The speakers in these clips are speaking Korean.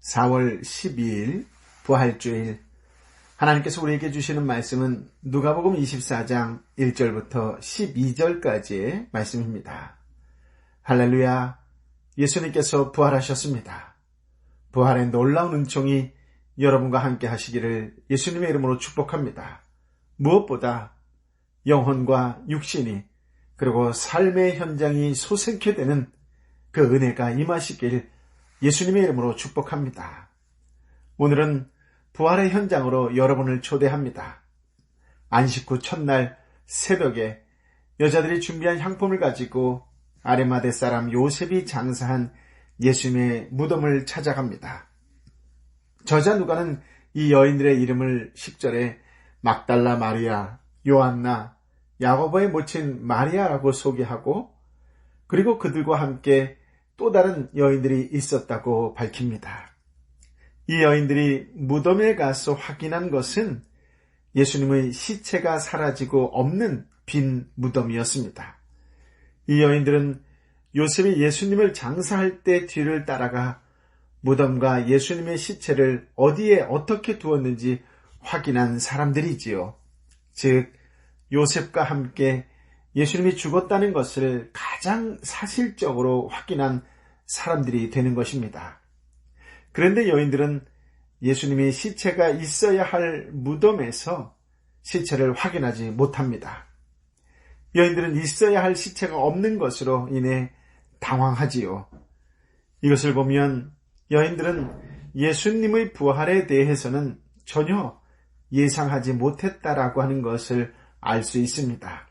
4월 12일 부활주일, 하나님께서 우리에게 주시는 말씀은 누가복음 24장 1절부터 12절까지의 말씀입니다. 할렐루야, 예수님께서 부활하셨습니다. 부활의 놀라운 은총이 여러분과 함께 하시기를 예수님의 이름으로 축복합니다. 무엇보다 영혼과 육신이 그리고 삶의 현장이 소생케 되는 그 은혜가 임하시길 예수님의 이름으로 축복합니다. 오늘은 부활의 현장으로 여러분을 초대합니다. 안식 후 첫날 새벽에 여자들이 준비한 향품을 가지고 아레마대 사람 요셉이 장사한 예수님의 무덤을 찾아갑니다. 저자 누가는 이 여인들의 이름을 10절에 막달라 마리아, 요한나, 야고보의 모친 마리아라고 소개하고, 그리고 그들과 함께 또 다른 여인들이 있었다고 밝힙니다. 이 여인들이 무덤에 가서 확인한 것은 예수님의 시체가 사라지고 없는 빈 무덤이었습니다. 이 여인들은 요셉이 예수님을 장사할 때 뒤를 따라가 무덤과 예수님의 시체를 어디에 어떻게 두었는지 확인한 사람들이지요. 즉, 요셉과 함께 예수님이 죽었다는 것을 가장 사실적으로 확인한 사람들이 되는 것입니다. 그런데 여인들은 예수님이 시체가 있어야 할 무덤에서 시체를 확인하지 못합니다. 여인들은 있어야 할 시체가 없는 것으로 인해 당황하지요. 이것을 보면 여인들은 예수님의 부활에 대해서는 전혀 예상하지 못했다라고 하는 것을 알 수 있습니다.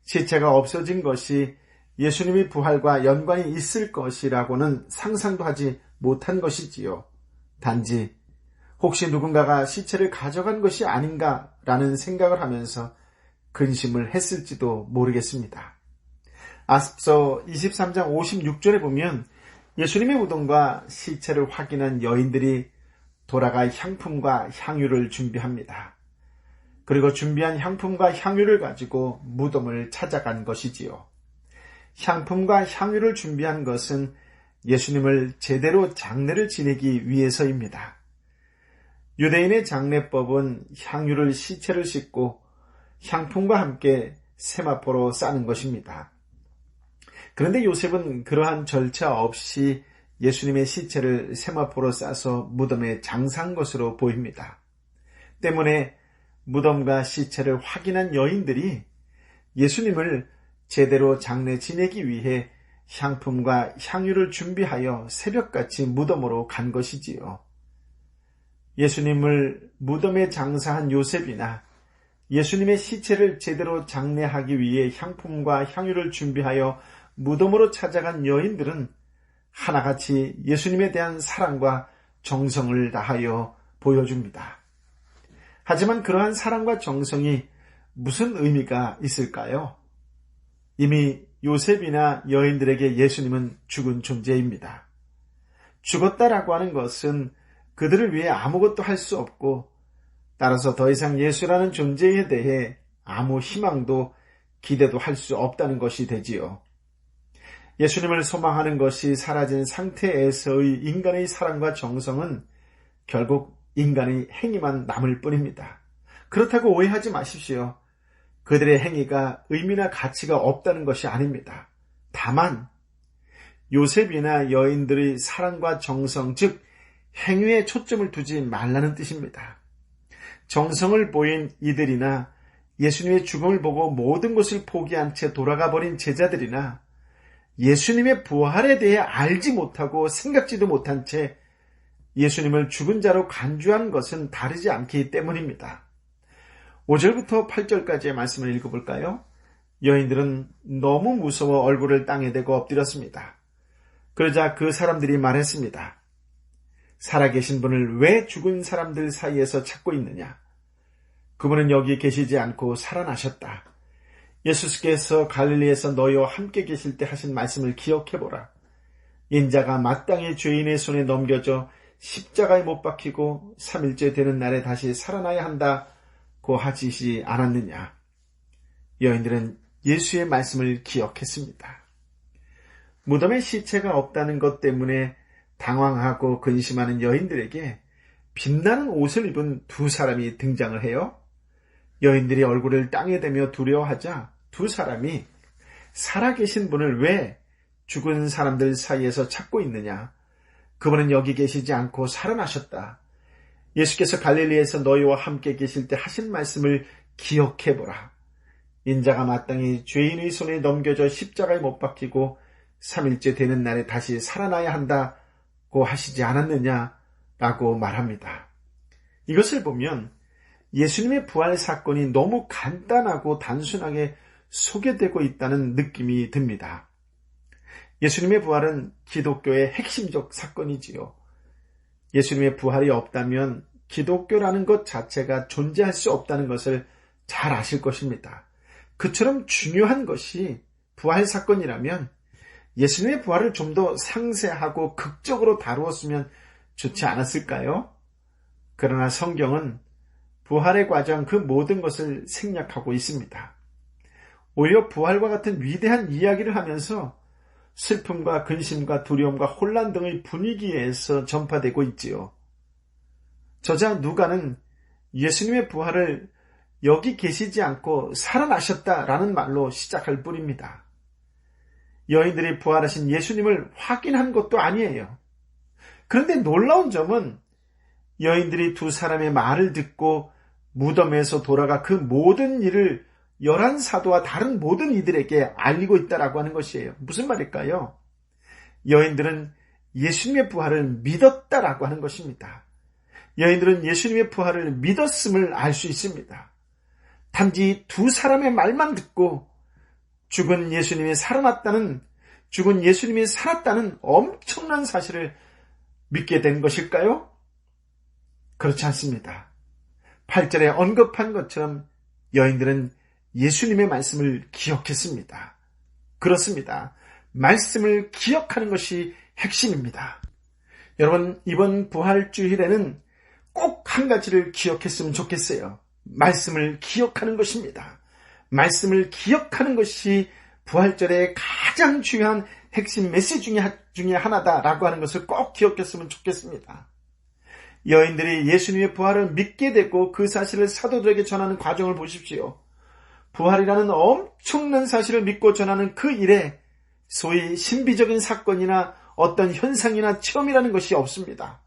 시체가 없어진 것이 예수님의 부활과 연관이 있을 것이라고는 상상도 하지 못한 것이지요. 단지 혹시 누군가가 시체를 가져간 것이 아닌가라는 생각을 하면서 근심을 했을지도 모르겠습니다. 앞서 23장 56절에 보면 예수님의 무덤과 시체를 확인한 여인들이 돌아가 향품과 향유를 준비합니다. 그리고 준비한 향품과 향유를 가지고 무덤을 찾아간 것이지요. 향품과 향유를 준비한 것은 예수님을 제대로 장례를 지내기 위해서입니다. 유대인의 장례법은 향유를 시체를 싣고 향품과 함께 세마포로 싸는 것입니다. 그런데 요셉은 그러한 절차 없이 예수님의 시체를 세마포로 싸서 무덤에 장사한 것으로 보입니다. 때문에 무덤과 시체를 확인한 여인들이 예수님을 제대로 장례 지내기 위해 향품과 향유를 준비하여 새벽같이 무덤으로 간 것이지요. 예수님을 무덤에 장사한 요셉이나 예수님의 시체를 제대로 장례하기 위해 향품과 향유를 준비하여 무덤으로 찾아간 여인들은 하나같이 예수님에 대한 사랑과 정성을 다하여 보여줍니다. 하지만 그러한 사랑과 정성이 무슨 의미가 있을까요? 이미 요셉이나 여인들에게 예수님은 죽은 존재입니다. 죽었다라고 하는 것은 그들을 위해 아무것도 할 수 없고, 따라서 더 이상 예수라는 존재에 대해 아무 희망도 기대도 할 수 없다는 것이 되지요. 예수님을 소망하는 것이 사라진 상태에서의 인간의 사랑과 정성은 결국 인간의 행위만 남을 뿐입니다. 그렇다고 오해하지 마십시오. 그들의 행위가 의미나 가치가 없다는 것이 아닙니다. 다만 요셉이나 여인들의 사랑과 정성, 즉 행위에 초점을 두지 말라는 뜻입니다. 정성을 보인 이들이나 예수님의 죽음을 보고 모든 것을 포기한 채 돌아가 버린 제자들이나 예수님의 부활에 대해 알지 못하고 생각지도 못한 채 예수님을 죽은 자로 간주한 것은 다르지 않기 때문입니다. 5절부터 8절까지의 말씀을 읽어볼까요? 여인들은 너무 무서워 얼굴을 땅에 대고 엎드렸습니다. 그러자 그 사람들이 말했습니다. 살아계신 분을 왜 죽은 사람들 사이에서 찾고 있느냐? 그분은 여기 계시지 않고 살아나셨다. 예수께서 갈릴리에서 너희와 함께 계실 때 하신 말씀을 기억해보라. 인자가 마땅히 죄인의 손에 넘겨져 십자가에 못 박히고 3일째 되는 날에 다시 살아나야 한다고 하시지 않았느냐? 여인들은 예수의 말씀을 기억했습니다. 무덤에 시체가 없다는 것 때문에 당황하고 근심하는 여인들에게 빛나는 옷을 입은 두 사람이 등장을 해요. 여인들이 얼굴을 땅에 대며 두려워하자 두 사람이 살아계신 분을 왜 죽은 사람들 사이에서 찾고 있느냐? 그분은 여기 계시지 않고 살아나셨다. 예수께서 갈릴리에서 너희와 함께 계실 때 하신 말씀을 기억해보라. 인자가 마땅히 죄인의 손에 넘겨져 십자가에 못 박히고 3일째 되는 날에 다시 살아나야 한다고 하시지 않았느냐라고 말합니다. 이것을 보면 예수님의 부활 사건이 너무 간단하고 단순하게 소개되고 있다는 느낌이 듭니다. 예수님의 부활은 기독교의 핵심적 사건이지요. 예수님의 부활이 없다면 기독교라는 것 자체가 존재할 수 없다는 것을 잘 아실 것입니다. 그처럼 중요한 것이 부활 사건이라면 예수님의 부활을 좀 더 상세하고 극적으로 다루었으면 좋지 않았을까요? 그러나 성경은 부활의 과정 그 모든 것을 생략하고 있습니다. 오히려 부활과 같은 위대한 이야기를 하면서 슬픔과 근심과 두려움과 혼란 등의 분위기에서 전파되고 있지요. 저자 누가는 예수님의 부활을 여기 계시지 않고 살아나셨다라는 말로 시작할 뿐입니다. 여인들이 부활하신 예수님을 확인한 것도 아니에요. 그런데 놀라운 점은 여인들이 두 사람의 말을 듣고 무덤에서 돌아가 그 모든 일을 11사도와 다른 모든 이들에게 알리고 있다라고 하는 것이에요. 무슨 말일까요? 여인들은 예수님의 부활을 믿었다라고 하는 것입니다. 여인들은 예수님의 부활을 믿었음을 알 수 있습니다. 단지 두 사람의 말만 듣고 죽은 예수님이 살았다는 엄청난 사실을 믿게 된 것일까요? 그렇지 않습니다. 8절에 언급한 것처럼 여인들은 예수님의 말씀을 기억했습니다. 그렇습니다. 말씀을 기억하는 것이 핵심입니다. 여러분, 이번 부활주일에는 꼭 한 가지를 기억했으면 좋겠어요. 말씀을 기억하는 것입니다. 말씀을 기억하는 것이 부활절의 가장 중요한 핵심 메시지 중에 하나다라고 하는 것을 꼭 기억했으면 좋겠습니다. 여인들이 예수님의 부활을 믿게 되고 그 사실을 사도들에게 전하는 과정을 보십시오. 부활이라는 엄청난 사실을 믿고 전하는 그 일에 소위 신비적인 사건이나 어떤 현상이나 체험이라는 것이 없습니다.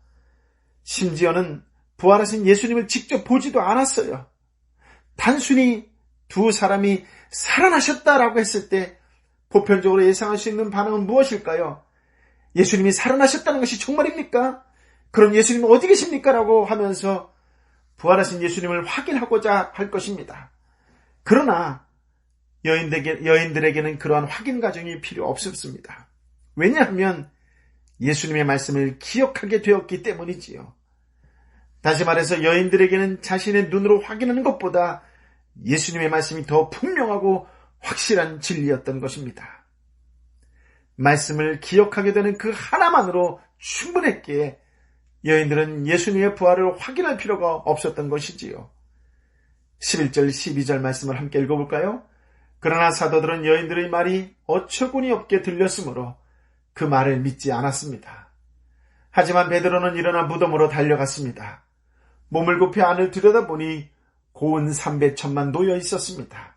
심지어는 부활하신 예수님을 직접 보지도 않았어요. 단순히 두 사람이 살아나셨다라고 했을 때 보편적으로 예상할 수 있는 반응은 무엇일까요? 예수님이 살아나셨다는 것이 정말입니까? 그럼 예수님 어디 계십니까? 라고 하면서 부활하신 예수님을 확인하고자 할 것입니다. 그러나 여인들에게는 그러한 확인 과정이 필요 없었습니다. 왜냐하면 예수님의 말씀을 기억하게 되었기 때문이지요. 다시 말해서 여인들에게는 자신의 눈으로 확인하는 것보다 예수님의 말씀이 더 분명하고 확실한 진리였던 것입니다. 말씀을 기억하게 되는 그 하나만으로 충분했기에 여인들은 예수님의 부활을 확인할 필요가 없었던 것이지요. 11절 12절 말씀을 함께 읽어볼까요? 그러나 사도들은 여인들의 말이 어처구니 없게 들렸으므로 그 말을 믿지 않았습니다. 하지만 베드로는 일어나 무덤으로 달려갔습니다. 몸을 굽혀 안을 들여다보니 고운 삼배천만 놓여 있었습니다.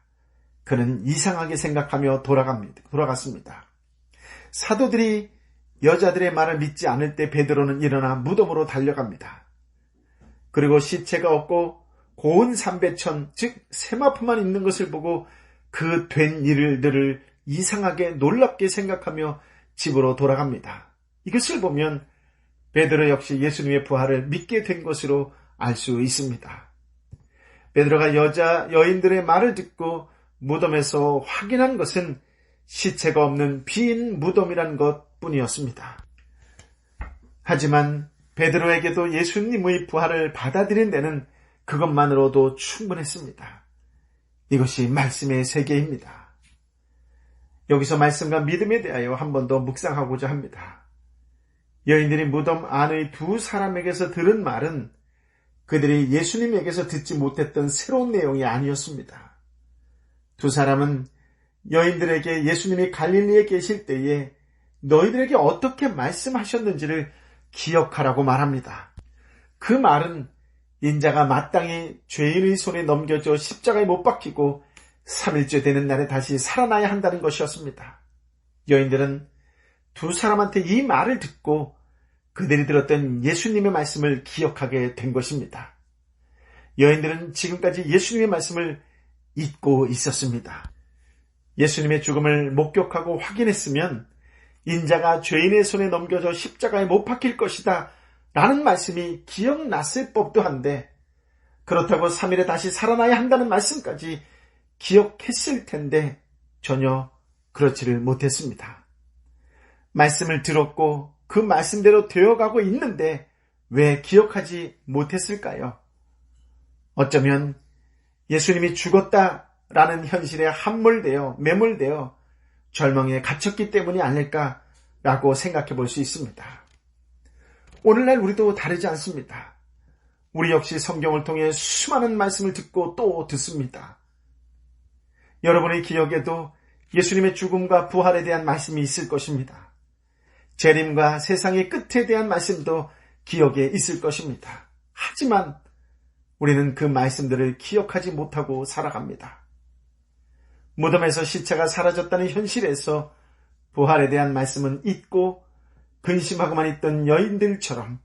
그는 이상하게 생각하며 돌아갔습니다. 사도들이 여자들의 말을 믿지 않을 때 베드로는 일어나 무덤으로 달려갑니다. 그리고 시체가 없고 고운 삼배천, 즉 세마포만 있는 것을 보고 그 된 일들을 이상하게 놀랍게 생각하며 집으로 돌아갑니다. 이것을 보면 베드로 역시 예수님의 부활을 믿게 된 것으로 알 수 있습니다. 베드로가 여인들의 말을 듣고 무덤에서 확인한 것은 시체가 없는 빈 무덤이란 것뿐이었습니다. 하지만 베드로에게도 예수님의 부활을 받아들인 데는 그것만으로도 충분했습니다. 이것이 말씀의 세계입니다. 여기서 말씀과 믿음에 대하여 한 번 더 묵상하고자 합니다. 여인들이 무덤 안의 두 사람에게서 들은 말은 그들이 예수님에게서 듣지 못했던 새로운 내용이 아니었습니다. 두 사람은 여인들에게 예수님이 갈릴리에 계실 때에 너희들에게 어떻게 말씀하셨는지를 기억하라고 말합니다. 그 말은 인자가 마땅히 죄인의 손에 넘겨져 십자가에 못 박히고 3일째 되는 날에 다시 살아나야 한다는 것이었습니다. 여인들은 두 사람한테 이 말을 듣고 그들이 들었던 예수님의 말씀을 기억하게 된 것입니다. 여인들은 지금까지 예수님의 말씀을 잊고 있었습니다. 예수님의 죽음을 목격하고 확인했으면 인자가 죄인의 손에 넘겨져 십자가에 못 박힐 것이다 라는 말씀이 기억났을 법도 한데, 그렇다고 3일에 다시 살아나야 한다는 말씀까지 기억했을 텐데 전혀 그렇지를 못했습니다. 말씀을 들었고 그 말씀대로 되어가고 있는데 왜 기억하지 못했을까요? 어쩌면 예수님이 죽었다라는 현실에 매몰되어 절망에 갇혔기 때문이 아닐까라고 생각해 볼 수 있습니다. 오늘날 우리도 다르지 않습니다. 우리 역시 성경을 통해 수많은 말씀을 듣고 또 듣습니다. 여러분의 기억에도 예수님의 죽음과 부활에 대한 말씀이 있을 것입니다. 재림과 세상의 끝에 대한 말씀도 기억에 있을 것입니다. 하지만 우리는 그 말씀들을 기억하지 못하고 살아갑니다. 무덤에서 시체가 사라졌다는 현실에서 부활에 대한 말씀은 잊고 근심하고만 있던 여인들처럼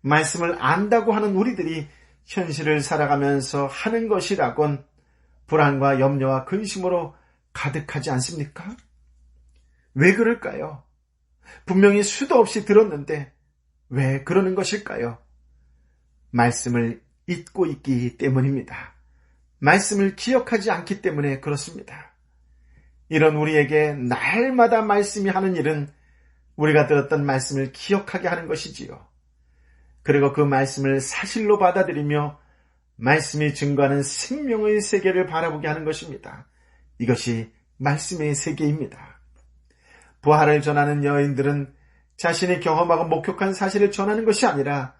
말씀을 안다고 하는 우리들이 현실을 살아가면서 하는 것이라곤 불안과 염려와 근심으로 가득하지 않습니까? 왜 그럴까요? 분명히 수도 없이 들었는데 왜 그러는 것일까요? 말씀을 잊고 있기 때문입니다. 말씀을 기억하지 않기 때문에 그렇습니다. 이런 우리에게 날마다 말씀이 하는 일은 우리가 들었던 말씀을 기억하게 하는 것이지요. 그리고 그 말씀을 사실로 받아들이며 말씀이 증거하는 생명의 세계를 바라보게 하는 것입니다. 이것이 말씀의 세계입니다. 부활을 전하는 여인들은 자신이 경험하고 목격한 사실을 전하는 것이 아니라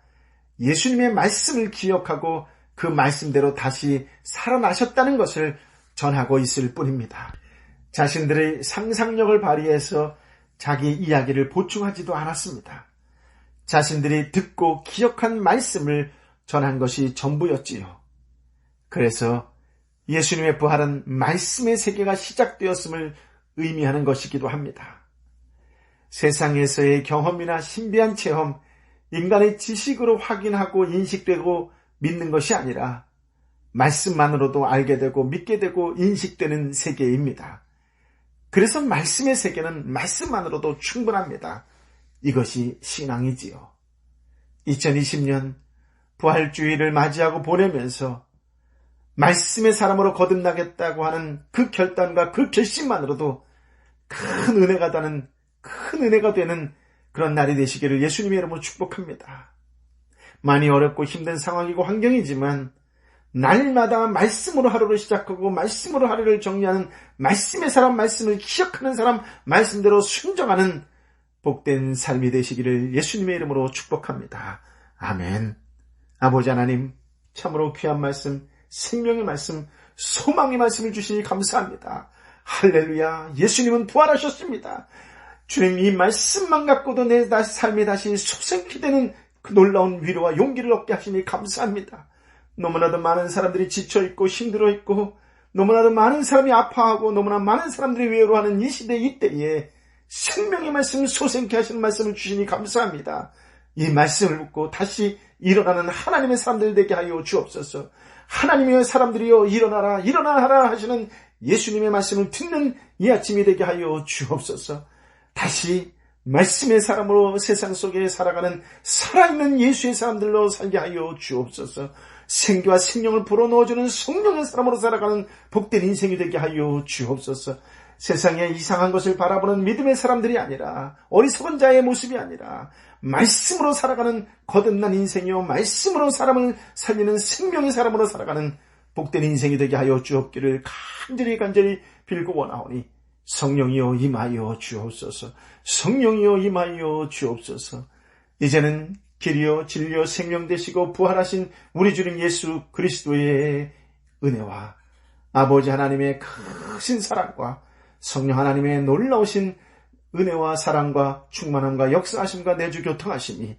예수님의 말씀을 기억하고 그 말씀대로 다시 살아나셨다는 것을 전하고 있을 뿐입니다. 자신들의 상상력을 발휘해서 자기 이야기를 보충하지도 않았습니다. 자신들이 듣고 기억한 말씀을 전한 것이 전부였지요. 그래서 예수님의 부활은 말씀의 세계가 시작되었음을 의미하는 것이기도 합니다. 세상에서의 경험이나 신비한 체험, 인간의 지식으로 확인하고 인식되고 믿는 것이 아니라 말씀만으로도 알게 되고 믿게 되고 인식되는 세계입니다. 그래서 말씀의 세계는 말씀만으로도 충분합니다. 이것이 신앙이지요. 2020년 부활주의를 맞이하고 보내면서 말씀의 사람으로 거듭나겠다고 하는 그 결단과 그 결심만으로도 큰 은혜가 되는 그런 날이 되시기를 예수님의 이름으로 축복합니다. 많이 어렵고 힘든 상황이고 환경이지만 날마다 말씀으로 하루를 시작하고 말씀으로 하루를 정리하는 말씀의 사람, 말씀을 기억하는 사람, 말씀대로 순종하는 복된 삶이 되시기를 예수님의 이름으로 축복합니다. 아멘. 아버지 하나님, 참으로 귀한 말씀, 생명의 말씀, 소망의 말씀을 주시니 감사합니다. 할렐루야. 예수님은 부활하셨습니다. 주님, 이 말씀만 갖고도 내 삶이 다시 솟생케 되는 그 놀라운 위로와 용기를 얻게 하시니 감사합니다. 너무나도 많은 사람들이 지쳐있고 힘들어있고 너무나도 많은 사람이 아파하고 너무나 많은 사람들이 외로워하는 이 시대 이때에 생명의 말씀, 솟생케 하시는 말씀을 주시니 감사합니다. 이 말씀을 듣고 다시 일어나는 하나님의 사람들 되게 하여 주옵소서. 하나님의 사람들이여 일어나라 일어나라 하시는 예수님의 말씀을 듣는 이 아침이 되게 하여 주옵소서. 다시 말씀의 사람으로 세상 속에 살아가는 살아있는 예수의 사람들로 살게 하여 주옵소서. 생기와 생명을 불어넣어주는 성령의 사람으로 살아가는 복된 인생이 되게 하여 주옵소서. 세상에 이상한 것을 바라보는 믿음의 사람들이 아니라 어리석은 자의 모습이 아니라 말씀으로 살아가는 거듭난 인생이요 말씀으로 사람을 살리는 생명의 사람으로 살아가는 복된 인생이 되게 하여 주옵기를 간절히 빌고 원하오니 성령이여 임하여 주옵소서. 성령이여 임하여 주옵소서. 이제는 길이요 진리요 생명 되시고 부활하신 우리 주님 예수 그리스도의 은혜와 아버지 하나님의 크신 사랑과 성령 하나님의 놀라우신 은혜와 사랑과 충만함과 역사하심과 내주 교통하심이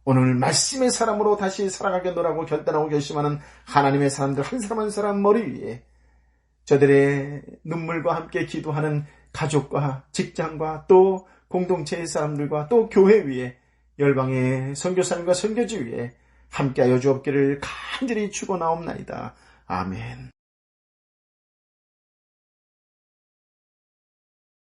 오늘 말씀의 사람으로 다시 살아가겠노라고 결단하고 결심하는 하나님의 사람들 한 사람 한 사람 머리 위에 저들의 눈물과 함께 기도하는 가족과 직장과 또 공동체의 사람들과 또 교회 위에 열방의 선교사님과 선교지 위에 함께하여 주옵기를 간절히 축원하옵나이다. 아멘.